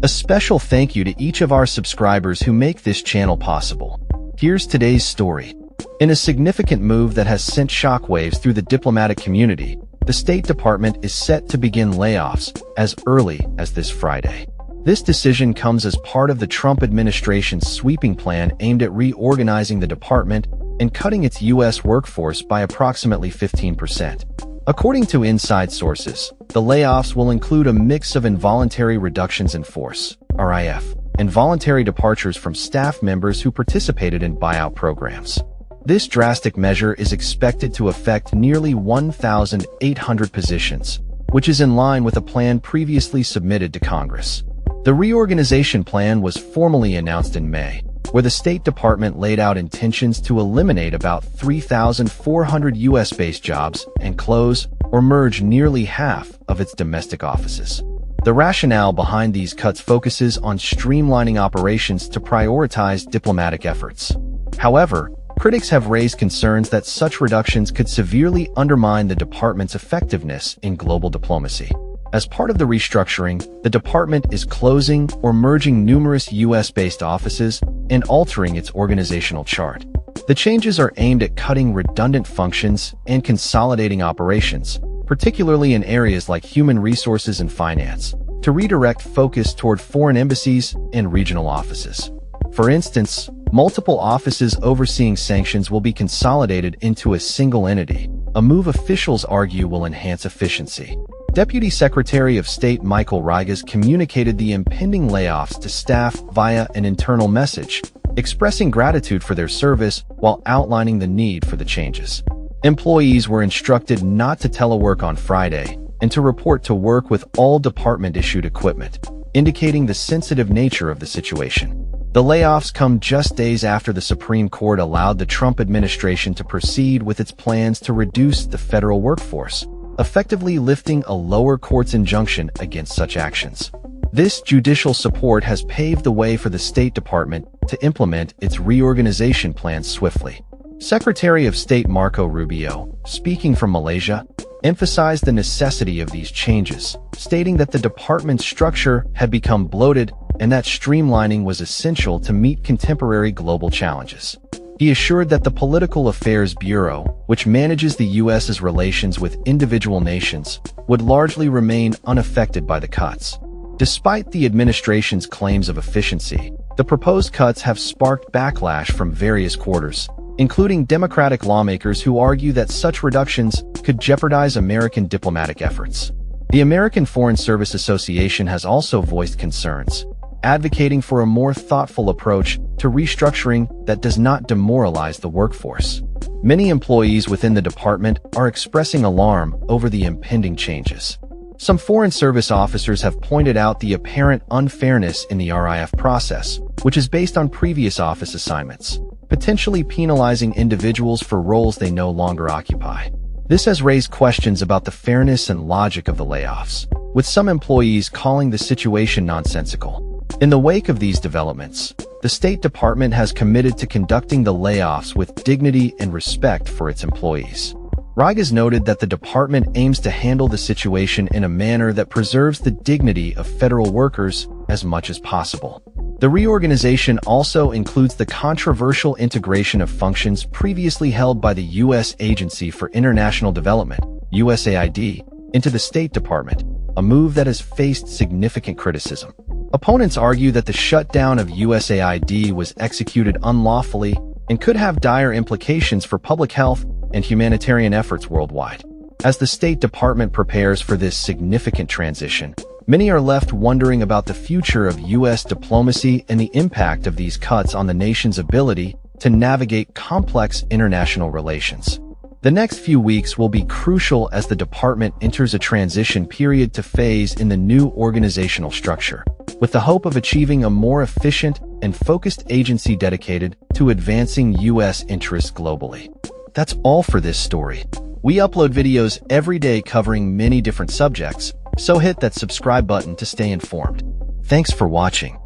A special thank you to each of our subscribers who make this channel possible. Here's today's story. In a significant move that has sent shockwaves through the diplomatic community, the State Department is set to begin layoffs as early as this Friday. This decision comes as part of the Trump administration's sweeping plan aimed at reorganizing the department and cutting its U.S. workforce by approximately 15%. According to inside sources, the layoffs will include a mix of involuntary reductions in force, RIF, and voluntary departures from staff members who participated in buyout programs. This drastic measure is expected to affect nearly 1,800 positions, which is in line with a plan previously submitted to Congress. The reorganization plan was formally announced in May, where the State Department laid out intentions to eliminate about 3,400 U.S.-based jobs and close or merge nearly half of its domestic offices. The rationale behind these cuts focuses on streamlining operations to prioritize diplomatic efforts. However, critics have raised concerns that such reductions could severely undermine the department's effectiveness in global diplomacy. As part of the restructuring, the department is closing or merging numerous U.S.-based offices and altering its organizational chart. The changes are aimed at cutting redundant functions and consolidating operations, particularly in areas like human resources and finance, to redirect focus toward foreign embassies and regional offices. For instance, multiple offices overseeing sanctions will be consolidated into a single entity, a move officials argue will enhance efficiency. Deputy Secretary of State Michael Reigas communicated the impending layoffs to staff via an internal message, expressing gratitude for their service while outlining the need for the changes. Employees were instructed not to telework on Friday and to report to work with all department-issued equipment, indicating the sensitive nature of the situation. The layoffs come just days after the Supreme Court allowed the Trump administration to proceed with its plans to reduce the federal workforce, effectively lifting a lower court's injunction against such actions. This judicial support has paved the way for the State Department to implement its reorganization plans swiftly. Secretary of State Marco Rubio, speaking from Malaysia, emphasized the necessity of these changes, stating that the department's structure had become bloated and that streamlining was essential to meet contemporary global challenges. He assured that the Political Affairs Bureau, which manages the U.S.'s relations with individual nations, would largely remain unaffected by the cuts. Despite the administration's claims of efficiency, the proposed cuts have sparked backlash from various quarters, including Democratic lawmakers who argue that such reductions could jeopardize American diplomatic efforts. The American Foreign Service Association has also voiced concerns, advocating for a more thoughtful approach to restructuring that does not demoralize the workforce. Many employees within the department are expressing alarm over the impending changes. Some Foreign Service officers have pointed out the apparent unfairness in the RIF process, which is based on previous office assignments, potentially penalizing individuals for roles they no longer occupy. This has raised questions about the fairness and logic of the layoffs, with some employees calling the situation nonsensical. In the wake of these developments, the State Department has committed to conducting the layoffs with dignity and respect for its employees. Reigas noted that the department aims to handle the situation in a manner that preserves the dignity of federal workers as much as possible. The reorganization also includes the controversial integration of functions previously held by the U.S. Agency for International Development, USAID, into the State Department, a move that has faced significant criticism. Opponents argue that the shutdown of USAID was executed unlawfully and could have dire implications for public health and humanitarian efforts worldwide. As the State Department prepares for this significant transition, many are left wondering about the future of U.S. diplomacy and the impact of these cuts on the nation's ability to navigate complex international relations. The next few weeks will be crucial as the department enters a transition period to phase in the new organizational structure, with the hope of achieving a more efficient and focused agency dedicated to advancing U.S. interests globally. That's all for this story. We upload videos every day covering many different subjects, so hit that subscribe button to stay informed. Thanks for watching.